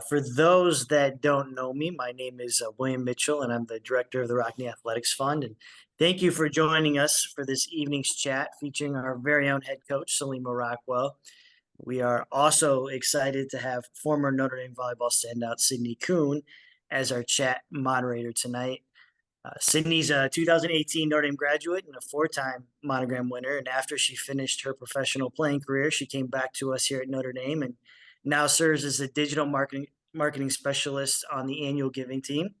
For those that don't know me, my name is William Mitchell, and I'm the director of the Rockney Athletics Fund. And thank you for joining us for this evening's chat featuring our very own head coach, Salima Rockwell. We are also excited to have former Notre Dame volleyball standout Sydney Kuhn as our chat moderator tonight. Sydney's a 2018 Notre Dame graduate and a four-time monogram winner. And after she finished her professional playing career, she came back to us here at Notre Dame and now serves as a digital marketing specialist on the annual giving team.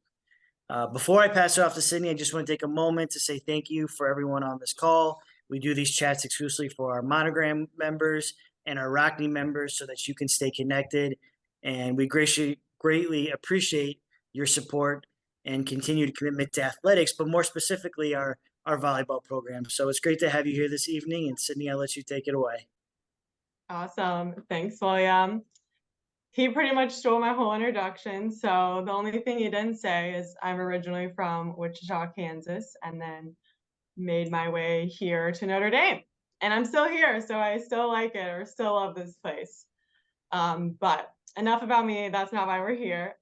Before I pass it off to Sydney, I just want to take a moment to say thank you for everyone on this call. We do these chats exclusively for our monogram members and our Rockney members so that you can stay connected. And we greatly appreciate your support and continued commitment to athletics, but more specifically our volleyball program. So it's great to have you here this evening. And Sydney, I'll let you take it away. Awesome. Thanks, William. He pretty much stole my whole introduction. So the only thing he didn't say is I'm originally from Wichita, Kansas, and then made my way here to Notre Dame. And I'm still here, so I still like it or still love this place. But enough about me. That's not why we're here.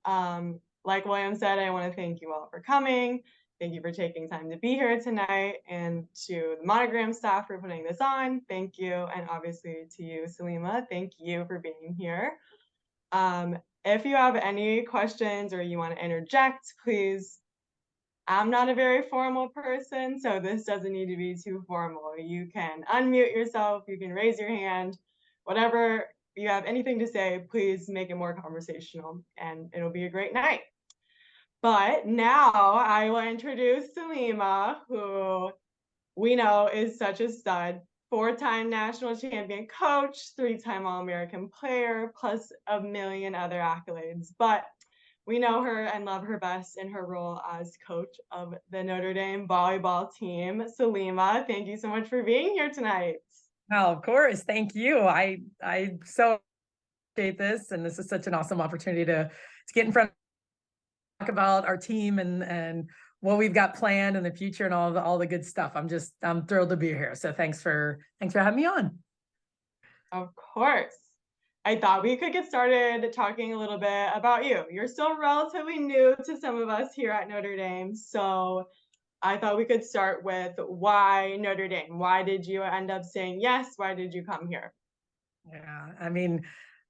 Like William said, I want to thank you all for coming. Thank you for taking time to be here tonight, and to the Monogram staff for putting this on. Thank you. And obviously to you, Salima, thank you for being here. If you have any questions or you want to interject, please. I'm not a very formal person, so this doesn't need to be too formal. You can unmute yourself, you can raise your hand, whatever you have anything to say, please make it more conversational and it'll be a great night. But now I will introduce Salima, who we know is such a stud, four-time national champion coach, three-time All-American player, plus a million other accolades. But we know her and love her best in her role as coach of the Notre Dame volleyball team. Salima, thank you so much for being here tonight. Oh, of course. Thank you. I so appreciate this. And this is such an awesome opportunity to get in front, talk about our team and what we've got planned in the future and all the good stuff. I'm thrilled to be here. So thanks for having me on. Of course. I thought we could get started talking a little bit about you. You're still relatively new to some of us here at Notre Dame. So I thought we could start with why Notre Dame? Why did you end up saying yes? Why did you come here? Yeah, I mean,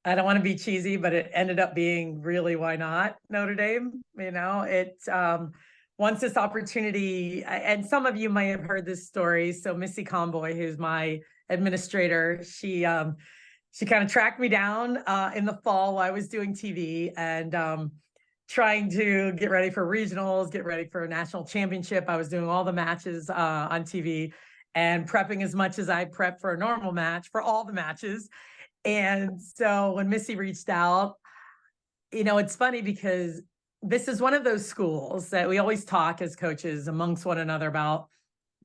I don't want to be cheesy, but it ended up being really why not Notre Dame? You know, once this opportunity, and some of you might have heard this story. So Missy Conboy, who's my administrator, she kind of tracked me down in the fall while I was doing TV and trying to get ready for regionals, get ready for a national championship. I was doing all the matches on TV and prepping as much as I prep for a normal match, for all the matches. And so when Missy reached out, you know, it's funny because this is one of those schools that we always talk as coaches amongst one another about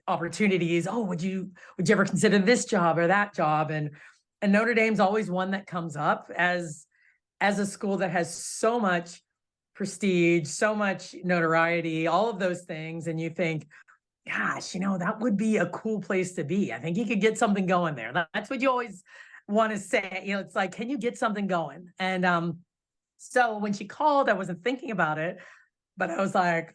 opportunities. Oh, would you ever consider this job or that job? And Notre Dame's always one that comes up as a school that has so much prestige, so much notoriety, all of those things. And you think, gosh, you know, that would be a cool place to be. I think you could get something going there. That's what you always want to say. You know, it's like, can you get something going? And so when she called, I wasn't thinking about it, but I was like,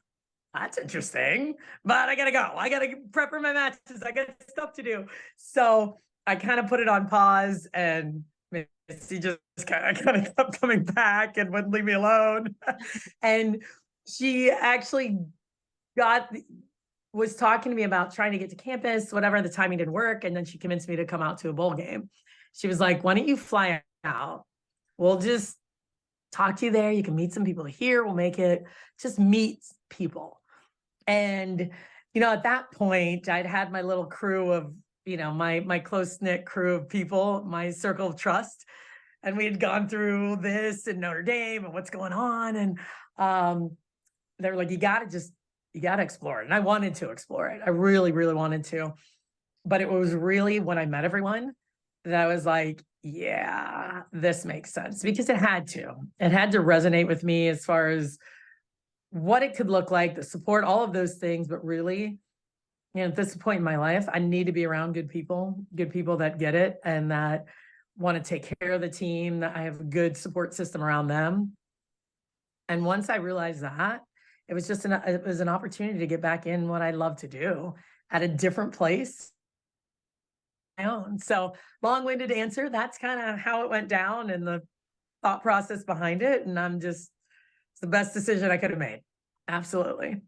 that's interesting, but I gotta go. I gotta prep for my matches. I got stuff to do. So I kind of put it on pause, and Missy just kind of kept coming back and wouldn't leave me alone. And she actually was talking to me about trying to get to campus, whatever. The timing didn't work. And then she convinced me to come out to a bowl game. She was like, why don't you fly out? We'll just talk to you there. You can meet some people here. We'll make it just meet people. And, you know, at that point, I'd had my little crew of, you know, my close-knit crew of people, my circle of trust. And we had gone through this in Notre Dame and what's going on. And they were like, you got to explore it. And I wanted to explore it. I really, really wanted to. But it was really when I met everyone that I was like, yeah, this makes sense, because it had to resonate with me as far as what it could look like, the support, all of those things. But really, you know, at this point in my life, I need to be around good people that get it and that want to take care of the team, that I have a good support system around them. And once I realized that, it was just it was an opportunity to get back in what I love to do at a different place. My own. So long-winded answer. That's kind of how it went down and the thought process behind it. And it's the best decision I could have made. Absolutely.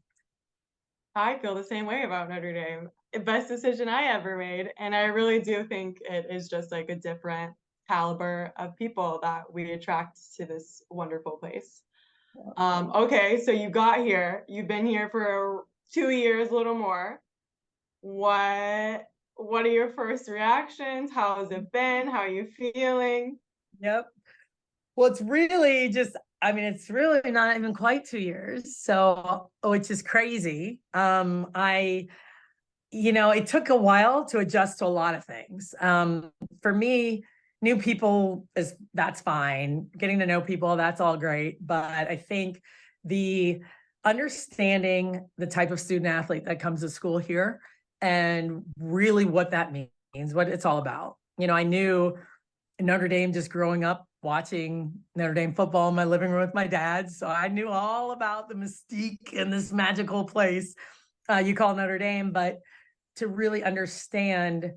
I feel the same way about Notre Dame. Best decision I ever made. And I really do think it is just like a different caliber of people that we attract to this wonderful place. Okay, so you got here. You've been here for 2 years, a little more. What are your first reactions? How has it been? How are you feeling? Yep. Well, it's really it's really not even quite 2 years. So, which is crazy. It took a while to adjust to a lot of things. For me, new people that's fine. Getting to know people, that's all great. But I think the understanding the type of student athlete that comes to school here and really what that means, what it's all about. I knew Notre Dame just growing up watching Notre Dame football in my living room with my dad. So I knew all about the mystique in this magical place you call Notre Dame, but to really understand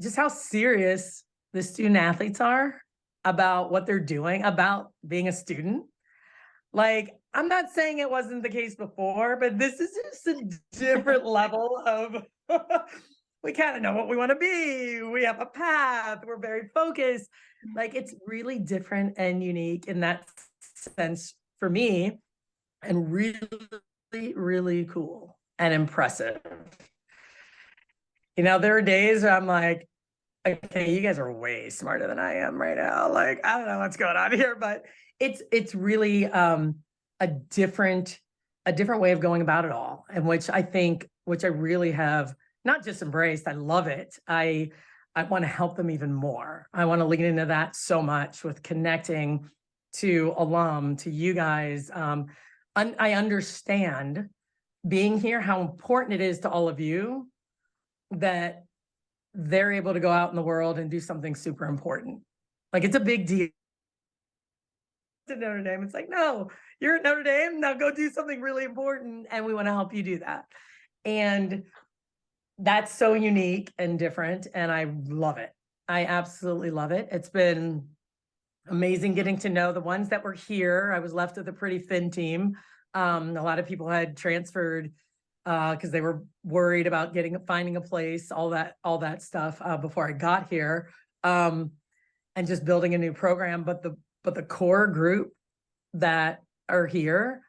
just how serious the student athletes are about what they're doing, about being a student. Like, I'm not saying it wasn't the case before, but this is just a different level of, we kind of know what we want to be. We have a path. We're very focused. Like, it's really different and unique in that sense for me, and really, really cool and impressive. There are days where I'm like, okay, you guys are way smarter than I am right now. Like, I don't know what's going on here, but it's really a different way of going about it all, and which I really have not just embraced. I love it. I want to help them even more. I want to lean into that so much with connecting to alum, to you guys. I understand being here, how important it is to all of you that they're able to go out in the world and do something super important. Like, it's a big deal to Notre Dame. It's like, no, you're at Notre Dame, now go do something really important, and we want to help you do that. And that's so unique and different, and I love it. I absolutely love it. It's been amazing getting to know the ones that were here. I was left with a pretty thin team. A lot of people had transferred because they were worried about finding a place, all that stuff before I got here, and just building a new program. But the core group that are here,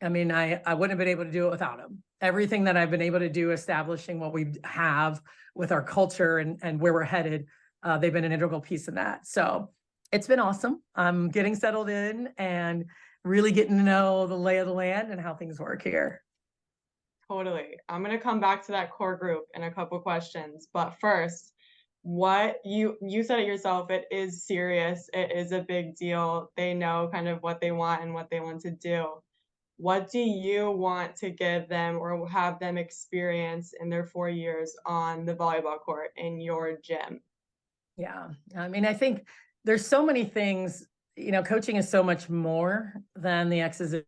I mean, I wouldn't have been able to do it without them. Everything that I've been able to do establishing what we have with our culture and where we're headed, they've been an integral piece in that. So it's been awesome. I'm getting settled in and really getting to know the lay of the land and how things work here. Totally. I'm going to come back to that core group in a couple questions. But first, what you said it yourself, it is serious. It is a big deal. They know kind of what they want and what they want to do. What do you want to give them or have them experience in their 4 years on the volleyball court in your gym? Yeah. I mean, I think there's so many things, coaching is so much more than the X's and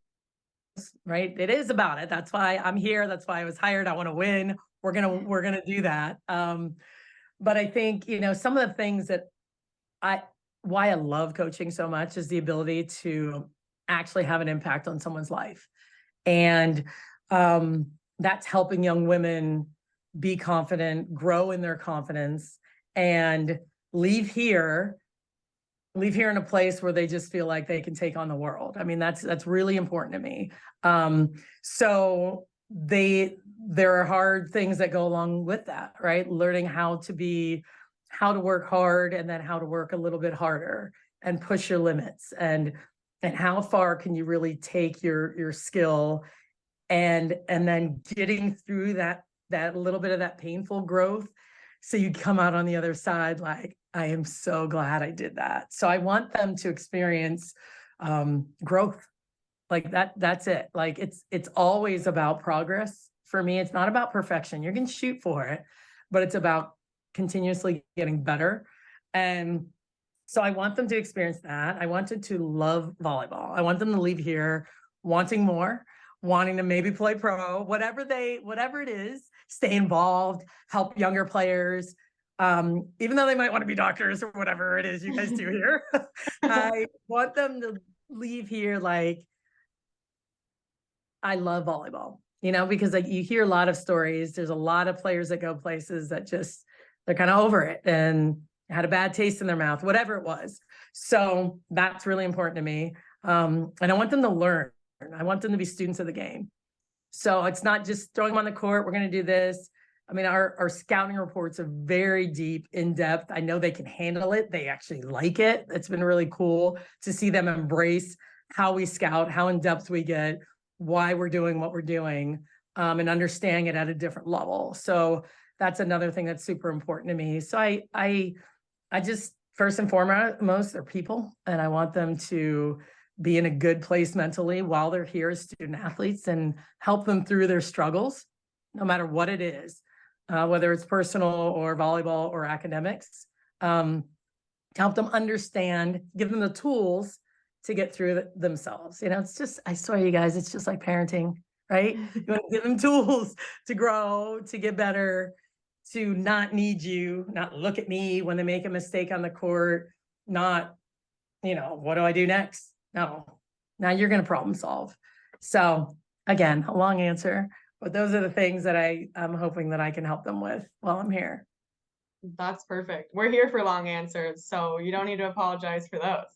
O's, right? It is about it. That's why I'm here. That's why I was hired. I want to win. We're going to do that. But I think, some of the things that why I love coaching so much is the ability to actually have an impact on someone's life. And that's helping young women be confident, grow in their confidence, and leave here in a place where they just feel like they can take on the world. I mean, that's really important to me. So there are hard things that go along with that, right? Learning how to work hard, and then how to work a little bit harder and push your limits, and how far can you really take your skill, and then getting through that little bit of that painful growth, so you come out on the other side like, I am so glad I did that. So I want them to experience growth like that. That's it. Like, it's always about progress for me. It's not about perfection. You can shoot for it, but it's about continuously getting better. And So I want them to experience that. I wanted to love volleyball. I want them to leave here wanting more, wanting to maybe play pro, whatever it is, stay involved, help younger players. Even though they might want to be doctors or whatever it is you guys do here. I want them to leave here like, I love volleyball, because like you hear a lot of stories. There's a lot of players that go places that just, they're kind of over it and had a bad taste in their mouth, whatever it was. So that's really important to me. And I want them to learn. I want them to be students of the game. So it's not just throwing them on the court. We're going to do this. I mean, our scouting reports are very deep, in depth. I know they can handle it. They actually like it. It's been really cool to see them embrace how we scout, how in depth we get, why we're doing what we're doing, and understanding it at a different level. So that's another thing that's super important to me. So I just, first and foremost, they're people, and I want them to be in a good place mentally while they're here as student athletes and help them through their struggles, no matter what it is, whether it's personal or volleyball or academics, to help them understand, give them the tools to get through themselves. It's just, I swear you guys, it's just like parenting, right? You want to give them tools to grow, to get better, to not need you, not look at me when they make a mistake on the court, not, what do I do next? No, now you're going to problem solve. So again, a long answer, but those are the things that I'm hoping that I can help them with while I'm here. That's perfect. We're here for long answers, so you don't need to apologize for those.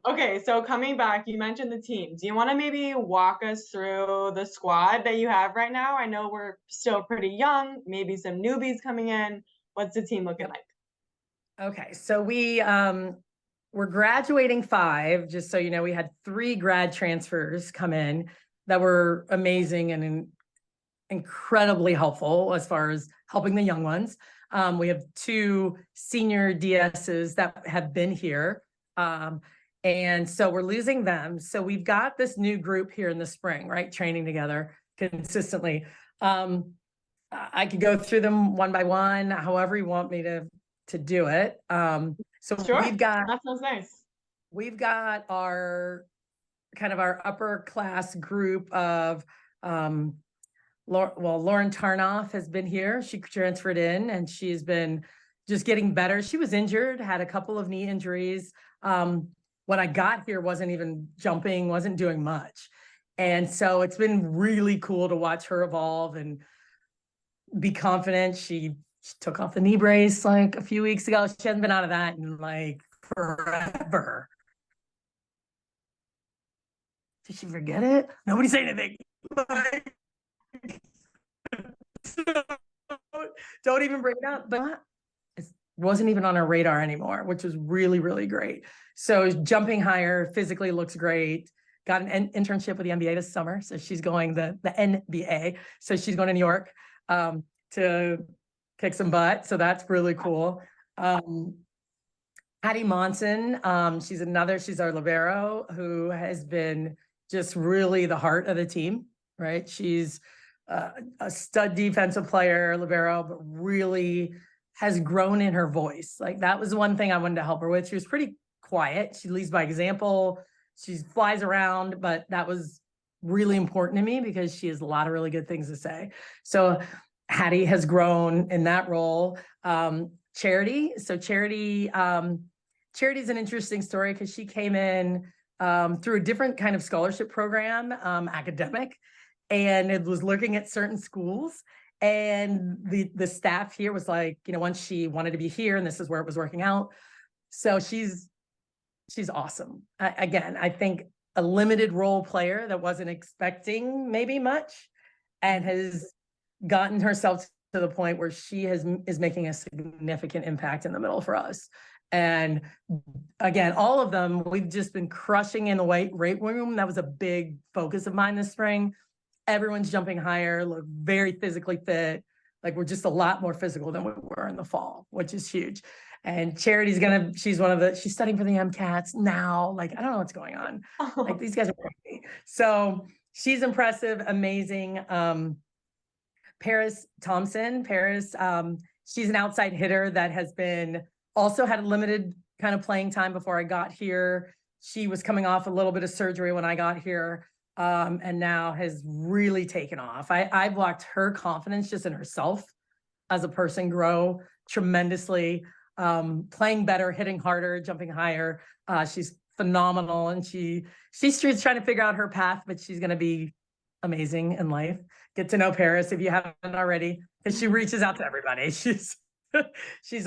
Okay, so coming back, you mentioned the team. Do you want to maybe walk us through the squad that you have right now? I know we're still pretty young, maybe some newbies coming in. What's the team looking like? Okay, so we're graduating 5, just so you know. We had 3 grad transfers come in that were amazing and incredibly helpful as far as helping the young ones. We have 2 senior DSs that have been here. And so we're losing them. So we've got this new group here in the spring, right? Training together consistently. I could go through them one by one, however you want me to do it. So Sure, that sounds nice. We've got our upper class group of, Lauren Tarnoff has been here. She transferred in and she's been just getting better. She was injured, had a couple of knee injuries. When I got here, wasn't even jumping, wasn't doing much. And so it's been really cool to watch her evolve and be confident. She took off the knee brace like a few weeks ago. She hasn't been out of that in like forever. Did she forget it? Nobody say anything. Don't even bring it up. But it wasn't even on our radar anymore, which was really, really great. So jumping higher, physically looks great. Got an internship with the NBA this summer. So she's going the NBA. So she's going to New York to kick some butt. So that's really cool. Hattie Monson, she's our libero, who has been just really the heart of the team, right? She's a stud defensive player, libero, but really has grown in her voice. Like that was one thing I wanted to help her with. She was pretty quiet. She leads by example. She flies around, but that was really important to me because she has a lot of really good things to say. So Hattie has grown in that role. Charity. So Charity's an interesting story because she came in through a different kind of scholarship program, academic, and it was looking at certain schools. And the staff here was like, once she wanted to be here and this is where it was working out. So she's awesome. Again, I think a limited role player that wasn't expecting maybe much and has gotten herself to the point where she is making a significant impact in the middle for us. And again, all of them, we've just been crushing in the weight room. That was a big focus of mine this spring. Everyone's jumping higher, look very physically fit. Like we're just a lot more physical than we were in the fall, which is huge. And Charity's she's studying for the MCATs now. Like, I don't know what's going on. Like these guys are crazy. So she's impressive, amazing. Paris Thompson, she's an outside hitter that has also had a limited kind of playing time before I got here. She was coming off a little bit of surgery when I got here, and now has really taken off. I've watched her confidence just in herself as a person grow tremendously, playing better, hitting harder, jumping higher. She's phenomenal, and she's trying to figure out her path, but she's going to be amazing in life. Get to know Paris if you haven't already, because she reaches out to everybody. She's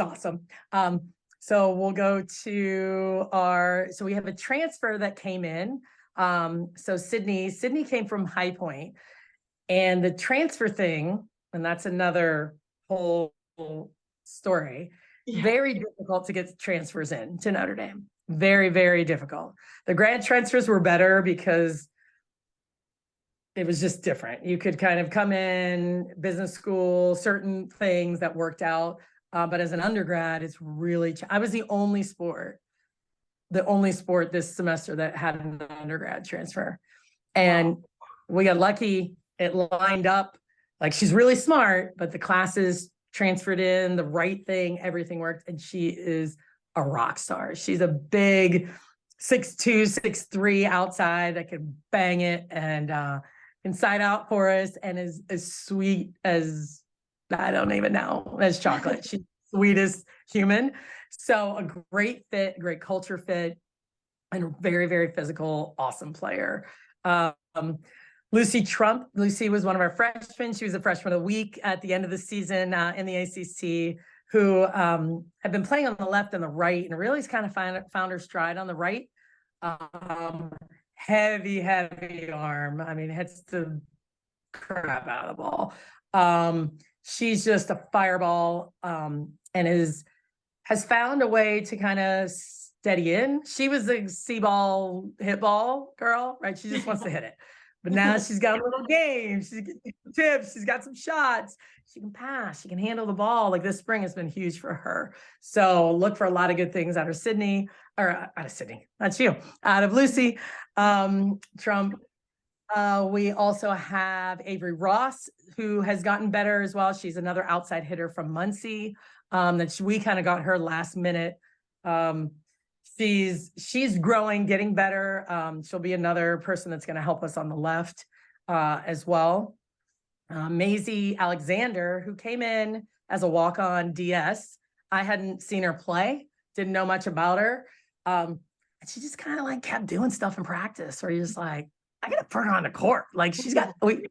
awesome. So we'll go to so we have a transfer that came in. So Sydney came from High Point, and the transfer thing, and that's another whole story. Yeah. Very difficult to get transfers in to Notre Dame. Very, very difficult. The grad transfers were better because it was just different. You could kind of come in, business school, certain things that worked out. But as an undergrad, it's really, I was the only sport this semester that had an undergrad transfer. And we got lucky. It lined up. Like, she's really smart, but the classes transferred in, the right thing, everything worked. And she is a rock star. She's a big 6'2", 6'3" outside that can bang it and inside out for us, and is as sweet as, I don't even know, as chocolate. She's the sweetest human. So a great fit, great culture fit, and a very, very physical, awesome player. Lucy Trump. Lucy was one of our freshmen. She was a freshman of the week at the end of the season in the ACC, who had been playing on the left and the right, and really has kind of found her stride on the right. Heavy arm. I mean, hits the crap out of the ball. She's just a fireball, and has found a way to kind of steady in. She was a C-ball, hit ball girl, right? She just wants to hit it. But now she's got a little game. She's got tips. She's got some shots. She can pass. She can handle the ball. Like, this spring has been huge for her. So look for a lot of good things out of Sydney, or out of Sydney. That's you. Out of Lucy Trump. We also have Avery Ross, who has gotten better as well. She's another outside hitter from Muncie. We kind of got her last minute. She's growing, getting better. She'll be another person that's going to help us on the left as well. Maisie Alexander, who came in as a walk-on DS. I hadn't seen her play, didn't know much about her. And she just kind of like kept doing stuff in practice, or you're just like, I gotta put her on the court. Like, she's got, we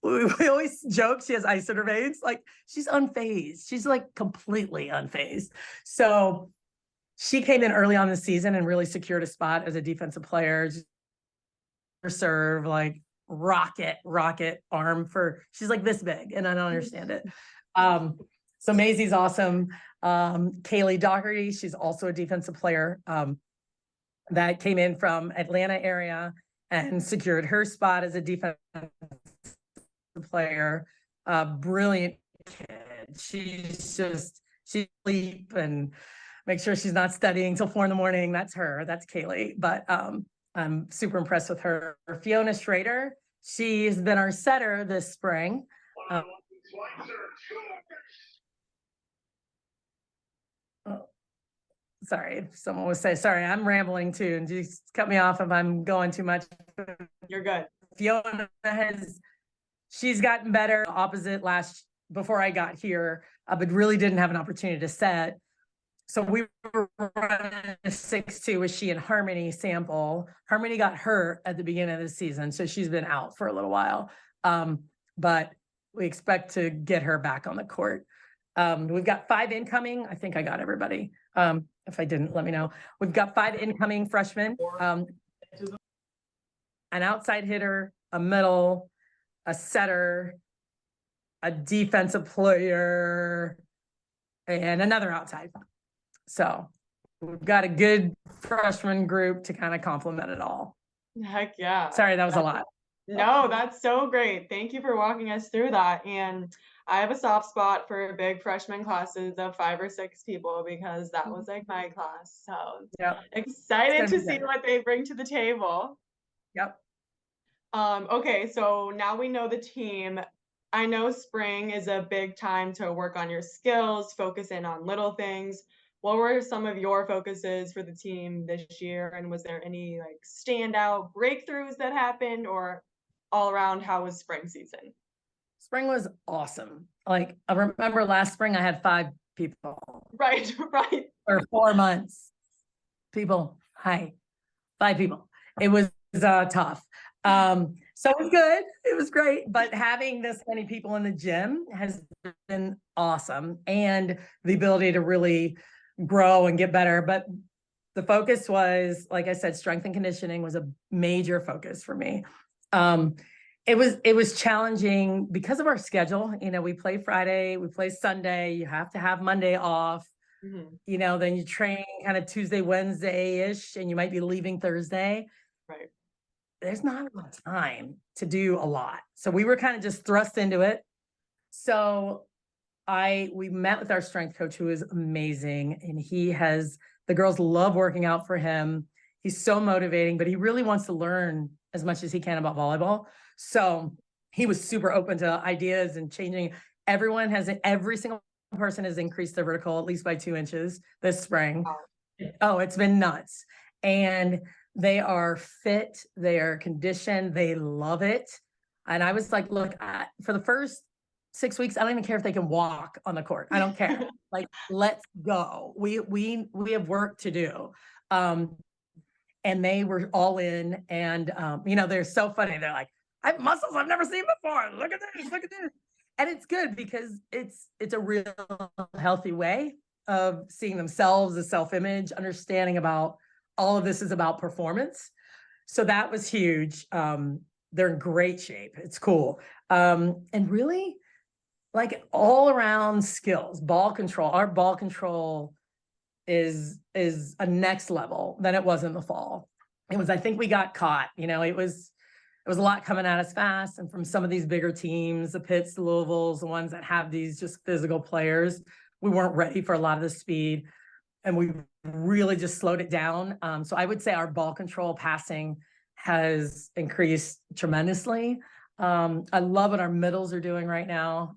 always joke she has ice in her veins. Like, she's unfazed. She's like completely unfazed. So she came in early on the season and really secured a spot as a defensive player. Serve, like, rocket arm she's like this big, and I don't understand it. So Maisie's awesome. Kaylee Doherty, she's also a defensive player that came in from Atlanta area and secured her spot as a defensive player. Brilliant kid. She's sleep and make sure she's not studying till 4 a.m. That's her. That's Kaylee. But I'm super impressed with her. Fiona Schrader, she's been our setter this spring. Sorry, if someone would say, sorry, I'm rambling too, and just cut me off if I'm going too much. You're good. Fiona she's gotten better. Opposite before I got here, but really didn't have an opportunity to set. So we were running a 6-2 with she and Harmony Sample. Harmony got hurt at the beginning of the season, so she's been out for a little while. But we expect to get her back on the court. We've got 5 incoming. I think I got everybody. If I didn't, let me know. We've got 5 incoming freshmen. An outside hitter, a middle, a setter, a defensive player, and another outside. So we've got a good freshman group to kind of complement it all. Heck yeah. Sorry, that was a lot. No, that's so great. Thank you for walking us through that. And I have a soft spot for big freshman classes of 5 or 6 people, because that was like my class. So Yep. Excited to see what they bring to the table. Yep. Okay, so now we know the team. I know spring is a big time to work on your skills, focus in on little things. what were some of your focuses for the team this year? And was there any like standout breakthroughs that happened, or all around, how was spring season? Spring was awesome. Like, I remember last spring I had 5 people Right, right. for 4 months. People, hi, 5 people. It was tough. So it was good. It was great. But having this many people in the gym has been awesome, and the ability to really grow and get better. But the focus was, like I said, strength and conditioning was a major focus for me. It was challenging because of our schedule. You know, we play Friday, we play Sunday, you have to have Monday off. Mhm. You know, then you train kind of Tuesday, Wednesday-ish, and you might be leaving Thursday. Right. There's not a lot of time to do a lot. So we were kind of just thrust into it. So we met with our strength coach, who is amazing, and the girls love working out for him. He's so motivating, but he really wants to learn as much as he can about volleyball. So he was super open to ideas and changing. Every single person has increased their vertical at least by 2 inches this spring. Wow. Oh, it's been nuts. And they are fit, they are conditioned, they love it. And I was like, look, for the first 6 weeks, I don't even care if they can walk on the court. I don't care. Like, let's go. We have work to do. And they were all in, and you know, they're so funny. They're like, I have muscles I've never seen before. Look at this, look at this. And it's good because it's a real healthy way of seeing themselves, the self-image, understanding about all of this is about performance. So that was huge. They're in great shape. It's cool. And really, like, all around skills, ball control. Our ball control is a next level than it was in the fall. I think we got caught, you know, it was a lot coming at us fast, and from some of these bigger teams, the Pitts, the Louisvilles, the ones that have these just physical players, we weren't ready for a lot of the speed, and we really just slowed it down. So I would say our ball control passing has increased tremendously. I love what our middles are doing right now.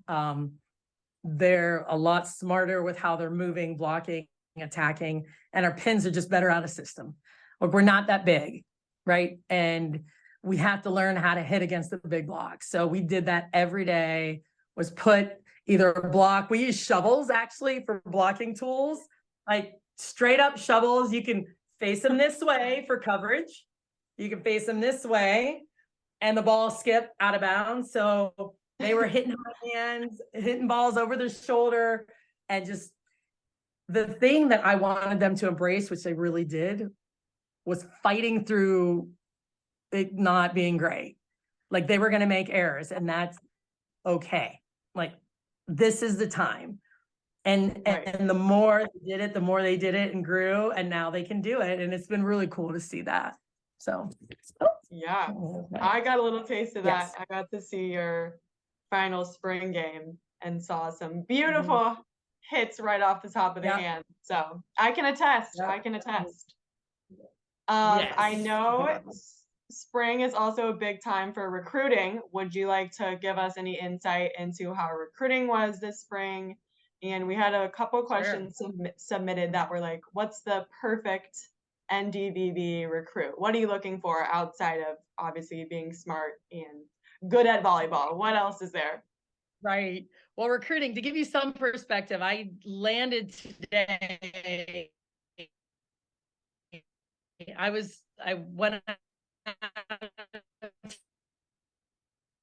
They're a lot smarter with how they're moving, blocking, attacking, and our pins are just better out of system. Like, we're not that big, right? And we have to learn how to hit against the big blocks. So we did that every day, was put either a block. We use shovels actually for blocking tools, like straight up shovels. You can face them this way for coverage. You can face them this way, and the ball skip out of bounds. So they were hitting high hands, hitting balls over their shoulder, and just the thing that I wanted them to embrace, which they really did, was fighting through it not being great. Like, they were going to make errors, and that's okay. Like, this is the time. And the more they did it, the more they did it and grew, and now they can do it. And it's been really cool to see that. So, Yeah, nice. I got a little taste of that. Yes. I got to see your final spring game and saw some beautiful hits right off the top of the Yep. hand. So I can attest. Yep. I can attest. Yes. I know spring is also a big time for recruiting. Would you like to give us any insight into how recruiting was this spring? And we had a couple questions submitted that were like, what's the perfect NDVB recruit? What are you looking for outside of obviously being smart and good at volleyball? What else is there? Right. Well, recruiting, to give you some perspective, I landed today. I went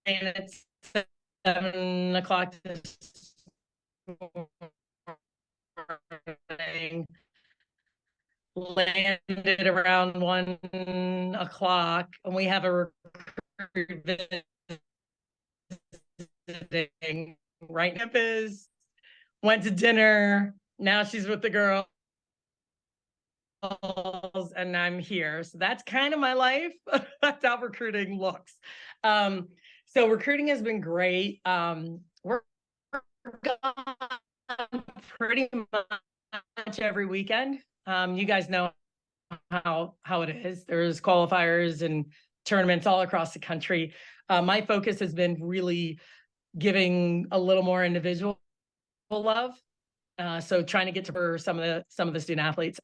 and it's 7 o'clock this morning, landed around 1 o'clock, and we have a recruit visiting right campus, went to dinner, now she's with the girls, and I'm here. So that's kind of my life. That's how recruiting looks. So recruiting has been great. We're gone pretty much every weekend. You guys know how it is. There's qualifiers and tournaments all across the country. My focus has been really giving a little more individual love So trying to get to some of the student athletes.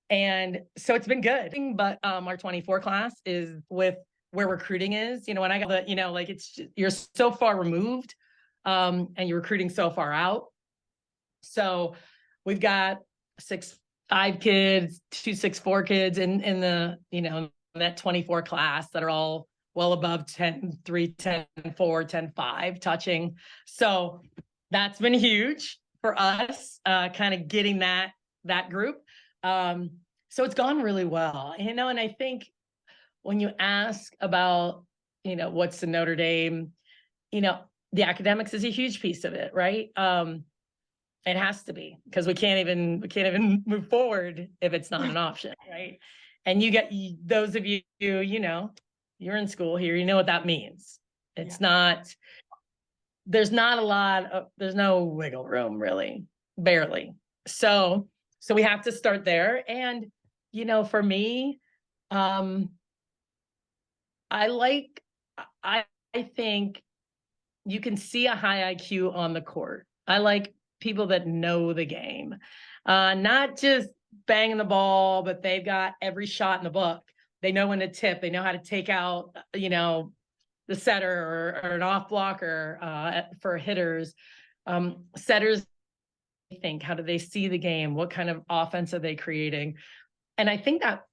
And so it's been good, but our 24 class is with where recruiting is, when I got the, like you're so far removed, and you're recruiting so far out. So we've got 6'5" kids, 2'6" kids in the, that 24 class that are all well above 10-3, 10-4, 10-5 touching. So that's been huge for us, kind of getting that group. So it's gone really well, and I think when you ask about, what's the Notre Dame, the academics is a huge piece of it, right? It has to be, because we can't even move forward if it's not an option, right? And those of you, you're in school here, you know what that means. It's not, there's no wiggle room, really, barely. So we have to start there. And, for me, I think you can see a high IQ on the court. I like people that know the game, not just banging the ball, but they've got every shot in the book. They know when to tip. They know how to take out, the setter or an off blocker for hitters. Setters think, how do they see the game? What kind of offense are they creating? And I think that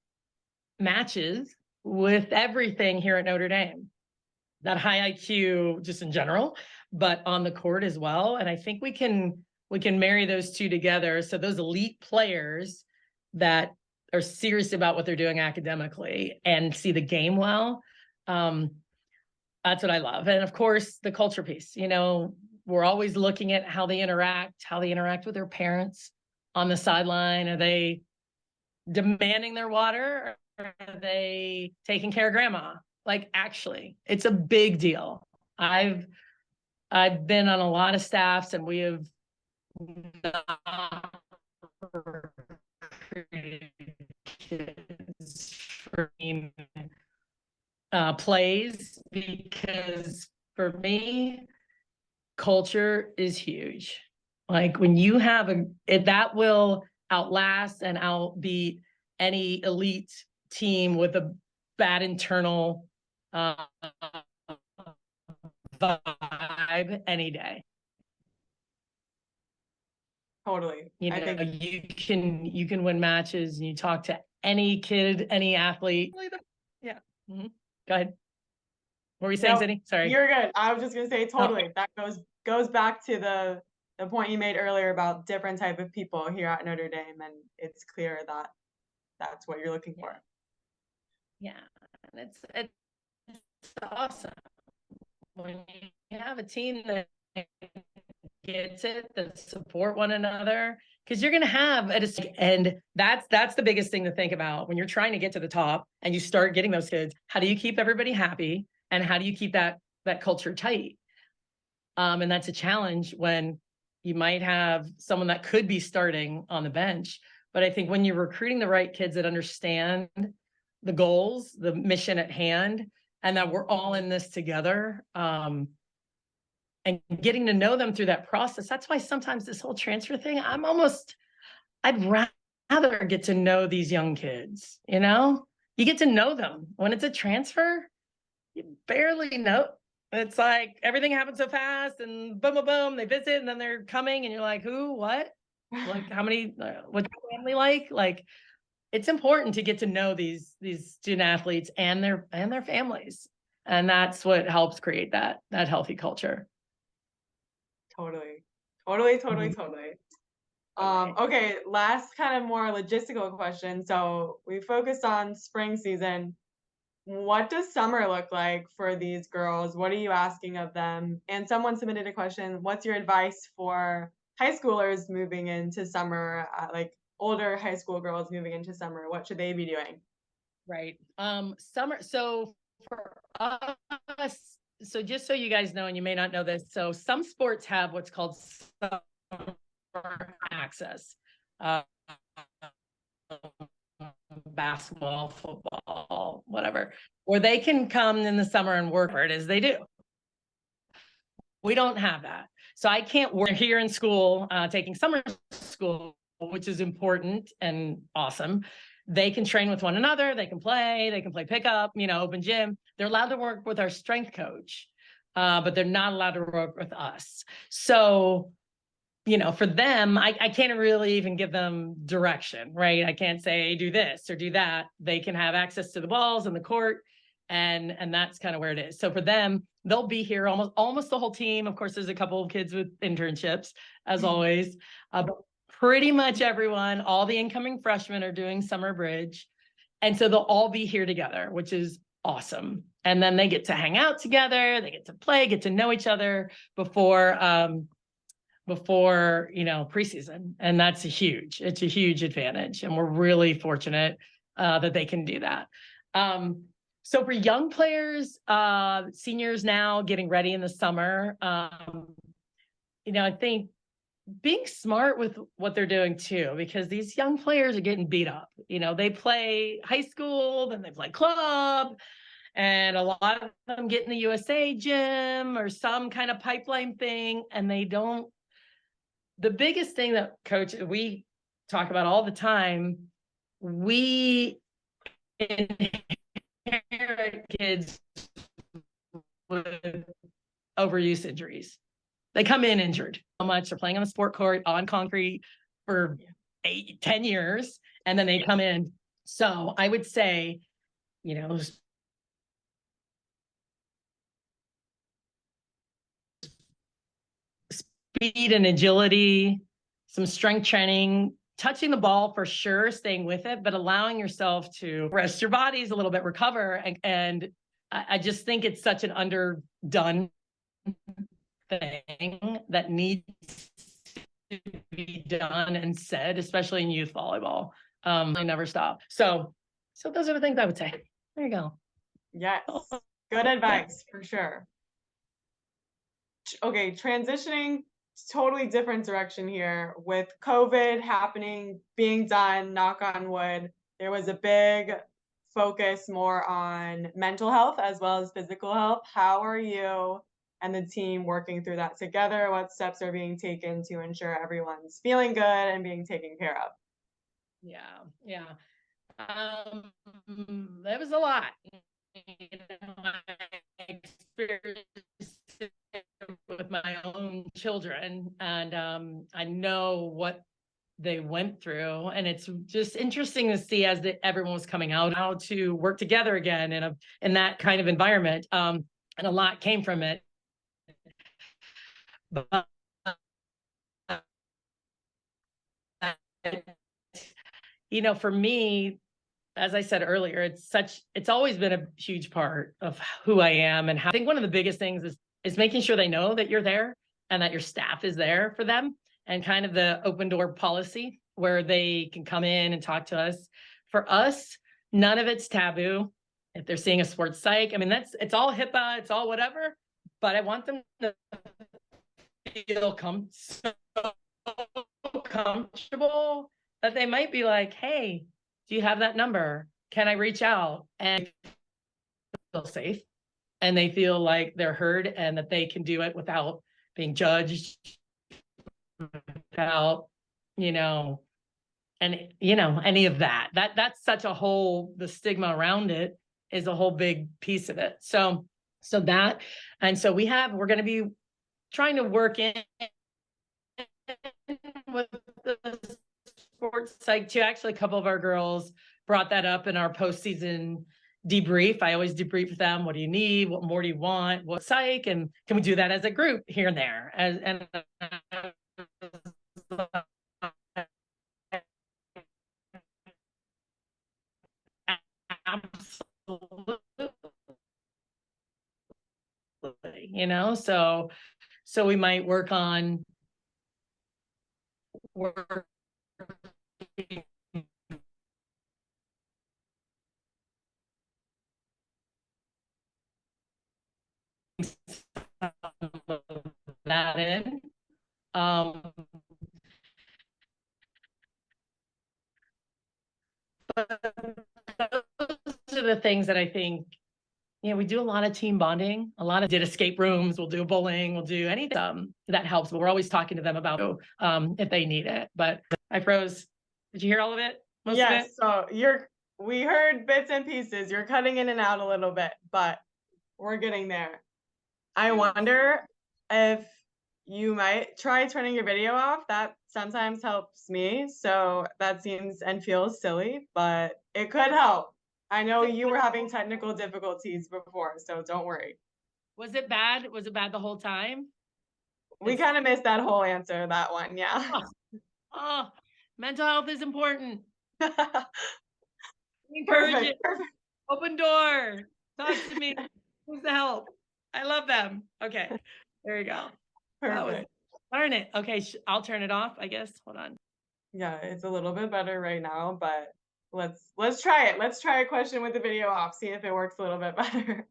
matches with everything here at Notre Dame. That high IQ just in general, but on the court as well. And I think we can marry those two together. So those elite players that are serious about what they're doing academically and see the game well, that's what I love. And of course, the culture piece, we're always looking at how they interact with their parents on the sideline. Are they demanding their water, or are they taking care of grandma? Like, actually, it's a big deal. I've been on a lot of staffs, and we have not recruited kids for plays, because for me, culture is huge. Like, when you have that will outlast and outbeat any elite team with a bad internal vibe any day. Totally. I think you can win matches, and you talk to any kid, any athlete. Yeah. Mm-hmm. Go ahead. What were you saying, Sydney? Sorry. You're good. I was just gonna say totally. That goes back to the point you made earlier about different type of people here at Notre Dame, and it's clear that that's what you're looking for. Yeah, and it's awesome when you have a team that gets it, that support one another, because you're going to have and that's the biggest thing to think about when you're trying to get to the top and you start getting those kids. How do you keep everybody happy, and how do you keep that culture tight? And that's a challenge when you might have someone that could be starting on the bench. But I think when you're recruiting the right kids that understand the goals, the mission at hand, and that we're all in this together, and getting to know them through that process. That's why sometimes this whole transfer thing, I'd rather get to know these young kids, you get to know them. When it's a transfer, you barely know. It's like everything happens so fast, and boom, boom, boom, they visit, and then they're coming, and you're like, who, what? Like, how many, what's your family like? Like, it's important to get to know these student athletes and their families. And that's what helps create that healthy culture. Totally. Mm-hmm. Okay, last kind of more logistical question. So we focused on spring season. What does summer look like for these girls? What are you asking of them? And someone submitted a question. What's your advice for high schoolers moving into summer, like older high school girls moving into summer? What should they be doing? Right. Summer. So for us, so just so you guys know, and you may not know this, so some sports have what's called summer access. Basketball, football, whatever, where they can come in the summer and work where it is they do. We don't have that. So I can't work here in school, taking summer school, which is important and awesome. They can train with one another. They can play pickup, open gym. They're allowed to work with our strength coach, but they're not allowed to work with us. So, for them, I can't really even give them direction, right? I can't say, do this or do that. They can have access to the balls and the court. And that's kind of where it is. So for them, they'll be here almost the whole team. Of course, there's a couple of kids with internships, as always. But pretty much everyone, all the incoming freshmen are doing summer bridge. And so they'll all be here together, which is awesome. And then they get to hang out together, they get to play, get to know each other before preseason. And it's a huge advantage. And we're really fortunate that they can do that. So for young players, seniors now getting ready in the summer, I think being smart with what they're doing too, because these young players are getting beat up. They play high school, then they play club, and a lot of them get in the USA gym or some kind of pipeline thing, and they don't. The biggest thing that we talk about all the time, we inherit kids with overuse injuries. They come in injured so much. They're playing on the sport court on concrete for 8-10 years, and then they come in. So I would say, speed and agility, some strength training, touching the ball for sure, staying with it, but allowing yourself to rest your bodies a little bit, recover. And I just think it's such an underdone thing that needs to be done and said, especially in youth volleyball. They never stop. So those are the things I would say. There you go. Yes, good advice for sure. Okay, transitioning totally different direction here with COVID happening, being done, knock on wood. There was a big focus more on mental health as well as physical health. How are you and the team working through that together? What steps are being taken to ensure everyone's feeling good and being taken care of? Yeah. That was a lot. I experienced it with my own children, and I know what they went through, and it's just interesting to see as everyone was coming out how to work together again in that kind of environment, and a lot came from it. But for me, as I said earlier, it's always been a huge part of who I am. And I think one of the biggest things is making sure they know that you're there and that your staff is there for them, and kind of the open door policy where they can come in and talk to us. For us, none of it's taboo. If they're seeing a sports psych, it's all HIPAA, it's all whatever, but I want them to feel so comfortable that they might be like, hey, do you have that number? Can I reach out? And feel safe, and they feel like they're heard and that they can do it without being judged, without, any of that. That's such a the stigma around it is a whole big piece of it. So that, and so we're going to be trying to work in with the sports psych too. Actually, a couple of our girls brought that up in our postseason debrief. I always debrief them. What do you need? What more do you want? What psych? And can we do that as a group here and there? And absolutely, so we might work on that in. But those are the things that I think we do a lot of team bonding, did escape rooms, we'll do bowling, we'll do anything that helps, but we're always talking to them about if they need it. But I froze. Did you hear all of it? Most of Yes, it? so we heard bits and pieces. You're cutting in and out a little bit, but we're getting there. I wonder if you might try turning your video off. That sometimes helps me. So that seems and feels silly, but it could help. I know you were having technical difficulties before, so don't worry. Was it bad? Was it bad the whole time? We kind of missed that whole answer, that one, yeah. Oh, mental health is important. Encourage Perfect, it. perfect. Open door. Talk to me. Who's the help? I love them. Okay, there you go. Perfect. Darn it. Okay, I'll turn it off, I guess. Hold on. Yeah, it's a little bit better right now, but let's try it. Let's try a question with the video off, see if it works a little bit better.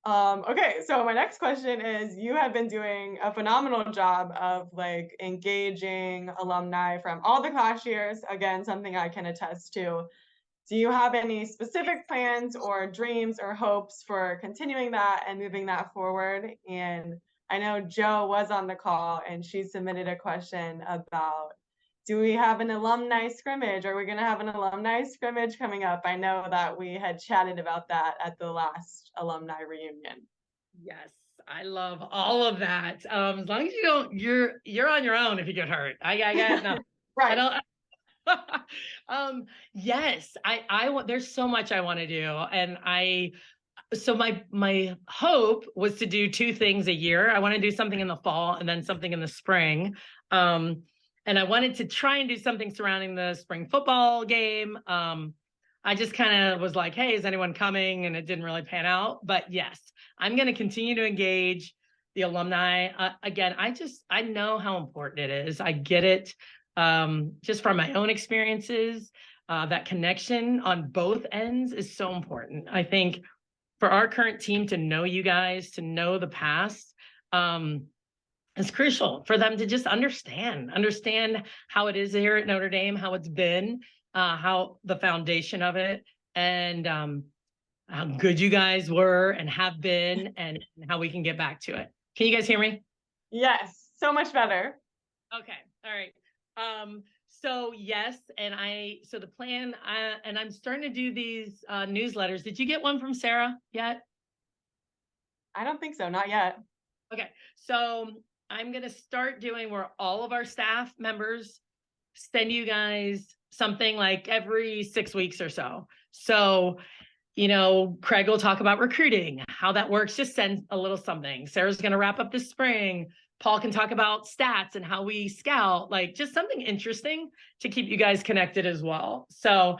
Okay, so my next question is, you have been doing a phenomenal job of like engaging alumni from all the class years. Again, something I can attest to. Do you have any specific plans or dreams or hopes for continuing that and moving that forward? And I know Jo was on the call and she submitted a question about, do we have an alumni scrimmage? Are we going to have an alumni scrimmage coming up? I know that we had chatted about that at the last alumni reunion. Yes, I love all of that. As long as you don't, you're on your own if you get hurt. I got no. Right. I don't. Yes, I want. There's so much I want to do, and so my hope was to do 2 things a year. I want to do something in the fall and then something in the spring. And I wanted to try and do something surrounding the spring football game. I just kind of was like, hey, is anyone coming? And it didn't really pan out. But yes, I'm going to continue to engage the alumni. Again, I know how important it is. I get it just from my own experiences. That connection on both ends is so important. I think for our current team to know you guys, to know the past, is crucial for them to just understand how it is here at Notre Dame, how it's been, how the foundation of it, and how good you guys were and have been, and how we can get back to it. Can you guys hear me? Yes, so much better. Okay, all right. So yes, so the plan, and I'm starting to do these newsletters. Did you get one from Sarah yet? I don't think so, not yet. Okay, so I'm going to start doing where all of our staff members send you guys something like every 6 weeks or so. So, Craig will talk about recruiting, how that works. Just send a little something. Sarah's going to wrap up this spring. Paul can talk about stats and how we scout, like just something interesting to keep you guys connected as well. So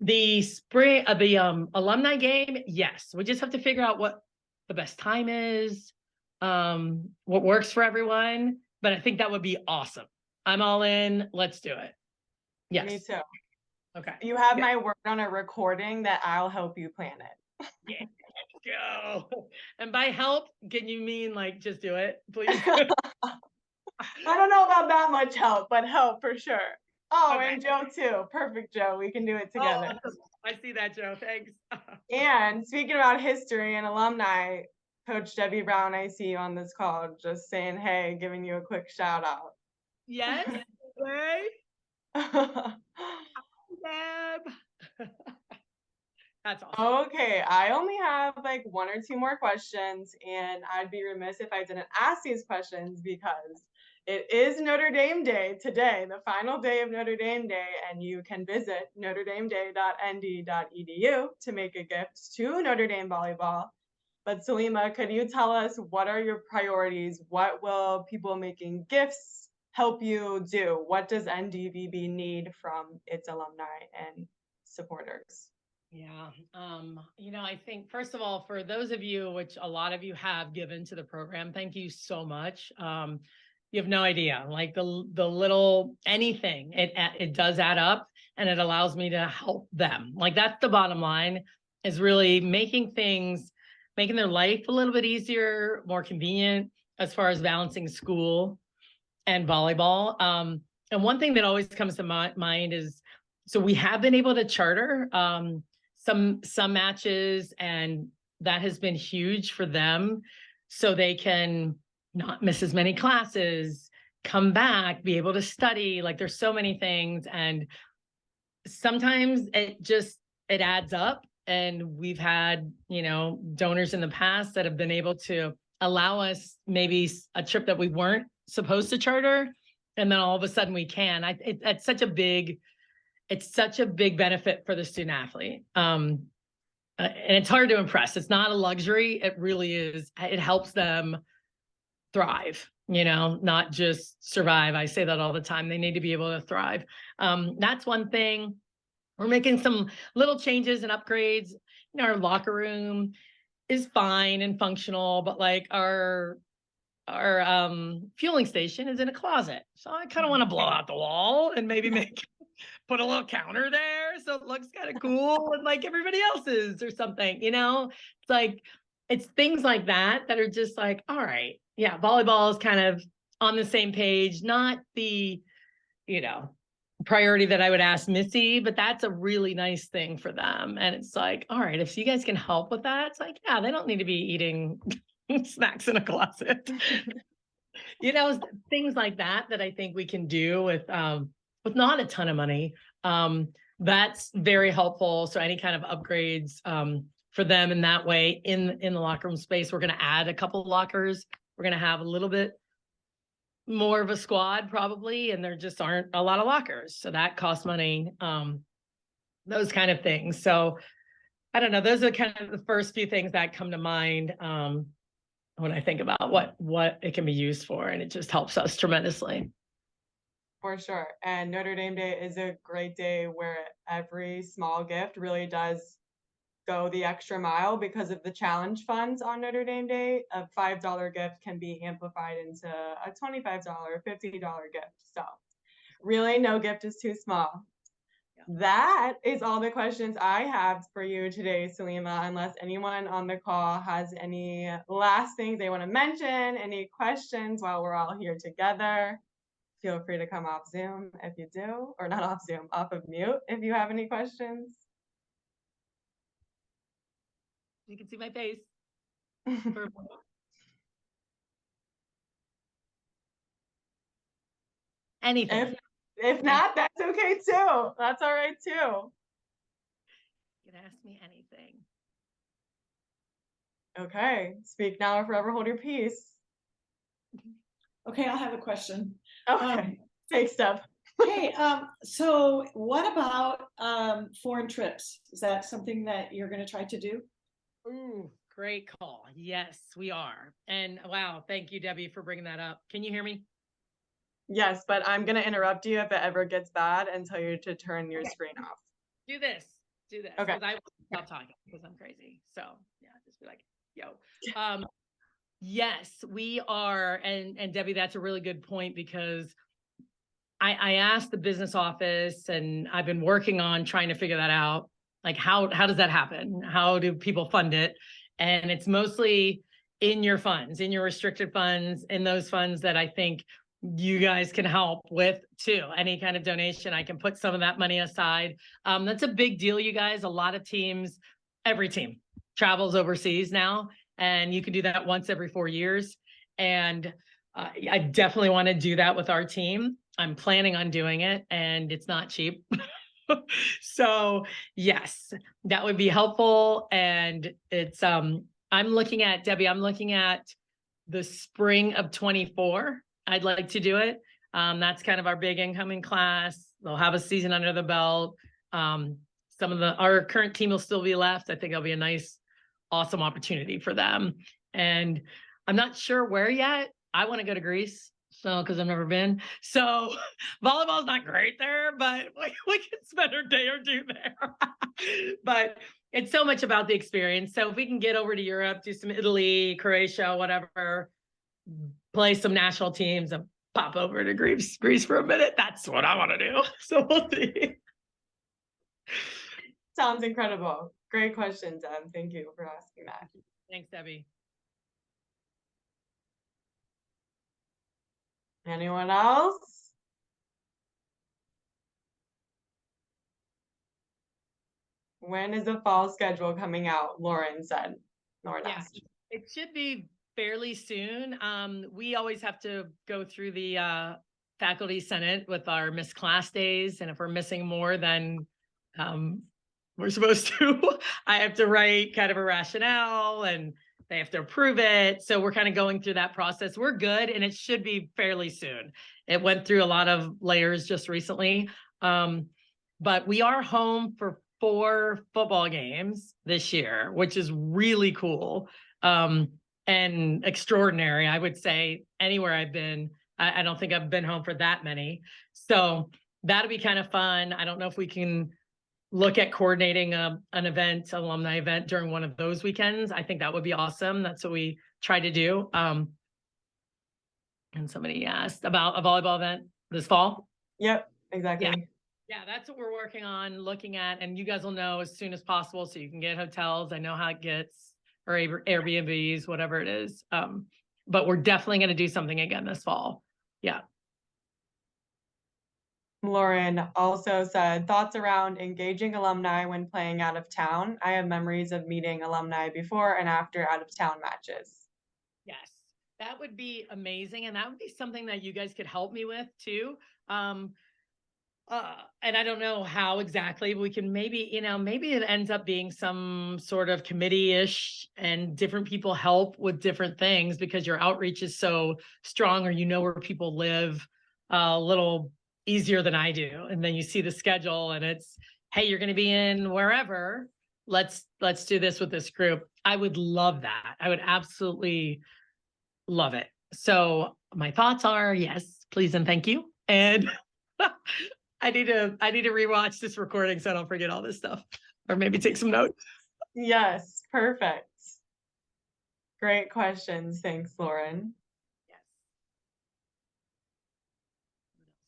the spring of the alumni game, yes, we just have to figure out what the best time is, what works for everyone. But I think that would be awesome. I'm all in. Let's do it. Yes. Me too. Okay. You have my word on a recording that I'll help you plan it. Yeah, let's go. And by help, can you mean like just do it, please? I don't know about that much help, but help for sure. Oh, Okay. and Jo too. Perfect, Jo. We can do it together. Oh, I see that, Jo. Thanks. And speaking about history and alumni, Coach Debbie Brown, I see you on this call, just saying, hey, giving you a quick shout out. Yes. Way. Deb. That's awesome. Okay, I only have like 1 or 2 more questions, and I'd be remiss if I didn't ask these questions because it is Notre Dame Day today, the final day of Notre Dame Day, and you can visit notredameday.nd.edu to make a gift to Notre Dame Volleyball. But Salima, could you tell us what are your priorities? What will people making gifts help you do? What does NDVB need from its alumni and supporters? Yeah. I think first of all, for those of you, which a lot of you have given to the program, thank you so much. You have no idea, like the little anything, it does add up, and it allows me to help them. Like that's the bottom line, is really making their life a little bit easier, more convenient as far as balancing school and volleyball. And one thing that always comes to my mind is, so we have been able to charter some matches, and that has been huge for them. So they can not miss as many classes, come back, be able to study. Like there's so many things. And sometimes it adds up. And we've had, donors in the past that have been able to allow us maybe a trip that we weren't supposed to charter. And then all of a sudden we can. It's such a big benefit for the student athlete. And it's hard to impress. It's not a luxury. It really is. It helps them thrive, not just survive. I say that all the time. They need to be able to thrive. That's one thing. We're making some little changes and upgrades. Our locker room is fine and functional, but like our fueling station is in a closet. So I kind of want to blow out the wall and maybe put a little counter there so it looks kind of cool and like everybody else's or something, It's like, it's things like that are just like, all right, yeah, volleyball is kind of on the same page, not the, priority that I would ask Missy, but that's a really nice thing for them. And it's like, all right, if you guys can help with that, it's like, yeah, they don't need to be eating snacks in a closet. Things like that I think we can do with not a ton of money. That's very helpful. So any kind of upgrades for them in that way in the locker room space, we're going to add a couple of lockers. We're going to have a little bit more of a squad probably, and there just aren't a lot of lockers. So that costs money, those kind of things. So I don't know. Those are kind of the first few things that come to mind when I think about what it can be used for. And it just helps us tremendously. For sure. And Notre Dame Day is a great day where every small gift really does go the extra mile because of the challenge funds on Notre Dame Day. A $5 gift can be amplified into a $25, $50 gift. So really no gift is too small. Yeah. That is all the questions I have for you today, Salima, unless anyone on the call has any last things they want to mention, any questions while we're all here together. Feel free to come off Zoom if you do, or not off Zoom, off of mute if you have any questions. You can see my face. Anything. If not, that's okay too. That's all right too. You can ask me anything. Okay. Speak now or forever hold your peace. Okay, I'll have a question. Okay. Take step. Hey, so what about foreign trips? Is that something that you're going to try to do? Ooh, great call. Yes, we are. And wow, thank you, Debbie, for bringing that up. Can you hear me? Yes, but I'm going to interrupt you if it ever gets bad and tell you to turn your screen off. Do this. Okay. Because I won't stop talking because I'm crazy. So yeah, just be like, yo. Yes, we are. And Debbie, that's a really good point because I asked the business office and I've been working on trying to figure that out. Like how does that happen? How do people fund it? And it's mostly in your funds, in your restricted funds, in those funds that I think you guys can help with too. Any kind of donation, I can put some of that money aside. That's a big deal, you guys. A lot of teams, every team travels overseas now, and you can do that once every 4 years. And I definitely want to do that with our team. I'm planning on doing it, and it's not cheap. So yes, that would be helpful. And it's, I'm looking at, Debbie, the spring of 24. I'd like to do it. That's kind of our big incoming class. They'll have a season under the belt. Our current team will still be left. I think it'll be a nice, awesome opportunity for them. And I'm not sure where yet. I want to go to Greece. So, because I've never been. So volleyball's not great there, but we can spend a day or two there. But it's so much about the experience. So if we can get over to Europe, do some Italy, Croatia, whatever, play some national teams and pop over to Greece for a minute, that's what I want to do. So we'll see. Sounds incredible. Great question, Deb. Thank you for asking that. Thanks, Debbie. Anyone else? When is the fall schedule coming out? Lauren Yeah. asked. It should be fairly soon. We always have to go through the faculty senate with our missed class days. And if we're missing more than we're supposed to, I have to write kind of a rationale and they have to approve it. So we're kind of going through that process. We're good and it should be fairly soon. It went through a lot of layers just recently. But we are home for 4 football games this year, which is really cool. And extraordinary, I would say. Anywhere I've been, I don't think I've been home for that many. So that'll be kind of fun. I don't know if we can look at coordinating an event, alumni event during one of those weekends. I think that would be awesome. That's what we try to do. And somebody asked about a volleyball event this fall. Yep, exactly. Yeah, that's what we're working on, looking at, and you guys will know as soon as possible so you can get hotels. I know how it gets, or Airbnbs, whatever it is. But we're definitely going to do something again this fall. Yeah. Lauren also said, thoughts around engaging alumni when playing out of town. I have memories of meeting alumni before and after out of town matches. Yes, that would be amazing. And that would be something that you guys could help me with too. And I don't know how exactly, but we can maybe, maybe it ends up being some sort of committee-ish and different people help with different things because your outreach is so strong, or where people live a little easier than I do. And then you see the schedule and it's, hey, you're going to be in wherever. Let's do this with this group. I would love that. I would absolutely love it. So my thoughts are yes, please and thank you. And I need to rewatch this recording so I don't forget all this stuff, or maybe take some notes. Yes, perfect. Great questions. Thanks, Lauren. Yes. What else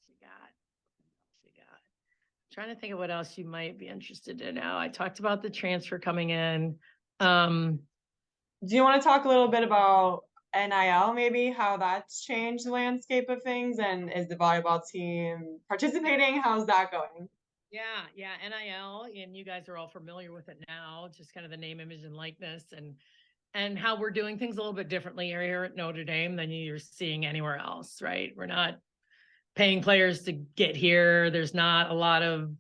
you got? Trying to think of what else you might be interested to know. I talked about the transfer coming in. Do you want to talk a little bit about NIL, maybe how that's changed the landscape of things, and is the volleyball team participating? How's that going? Yeah, NIL, and you guys are all familiar with it now, just kind of the name, image, and likeness, and how we're doing things a little bit differently here at Notre Dame than you're seeing anywhere else, right? We're not paying players to get here. There's not a lot of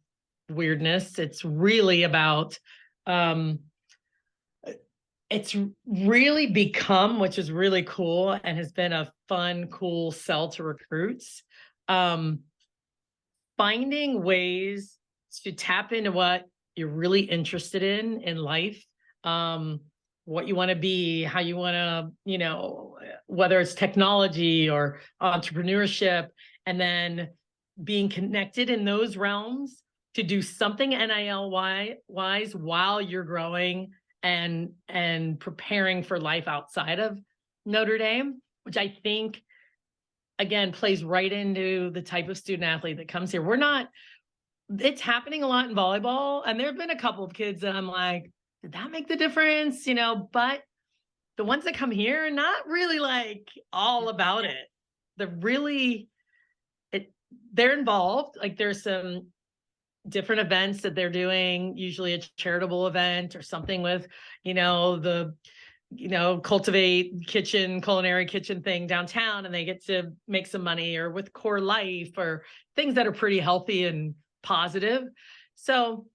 weirdness. It's really about it's really become, which is really cool and has been a fun, cool sell to recruits. Finding ways to tap into what you're really interested in life, what you want to be, how you want to, whether it's technology or entrepreneurship, and then being connected in those realms to do something NIL wise while you're growing and preparing for life outside of Notre Dame, which I think, again, plays right into the type of student athlete that comes here. It's happening a lot in volleyball. And there have been a couple of kids that I'm like, did that make the difference? But the ones that come here are not really like all about it. They're involved. Like there's some different events that they're doing, usually a charitable event or something with, Cultivate culinary kitchen thing downtown, and they get to make some money, or with Core Life, or things that are pretty healthy and positive. So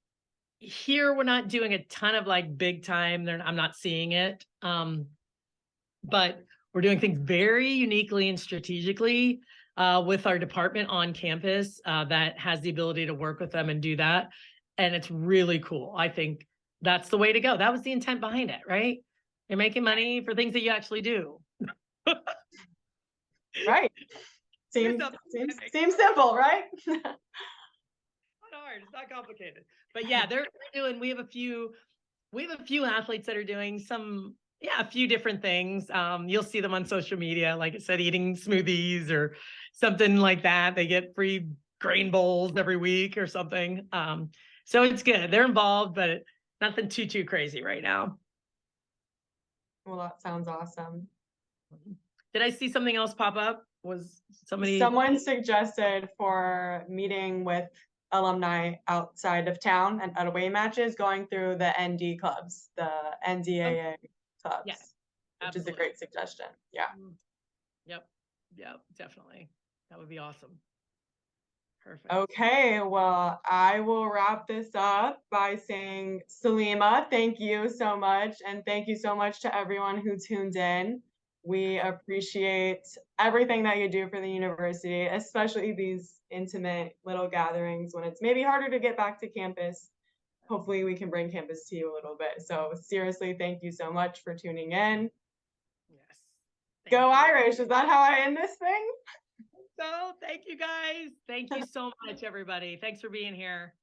here we're not doing a ton of like big time. I'm not seeing it. But we're doing things very uniquely and strategically with our department on campus that has the ability to work with them and do that. And it's really cool. I think that's the way to go. That was the intent behind it, right? You're making money for things that you actually do. Right. Seems simple, right? Not hard. It's not complicated. But yeah, they're doing, we have a few athletes that are doing a few different things. You'll see them on social media, like I said, eating smoothies or something like that. They get free grain bowls every week or something. So it's good. They're involved, but nothing too crazy right now. Well, that sounds awesome. Did I see something else pop up? Was somebody? Someone suggested for meeting with alumni outside of town and at away matches going through the ND clubs, the NDAA clubs, Yeah, which is a absolutely. great suggestion. Yeah. Yep, definitely. That would be awesome. Perfect. Okay, well, I will wrap this up by saying, Salima, thank you so much. And thank you so much to everyone who tuned in. We appreciate everything that you do for the university, especially these intimate little gatherings when it's maybe harder to get back to campus. Hopefully we can bring campus to you a little bit. So seriously, thank you so much for tuning in. Yes. Go Thank you. Irish, is that how I end this thing? So thank you guys. Thank you so much, everybody. Thanks for being here.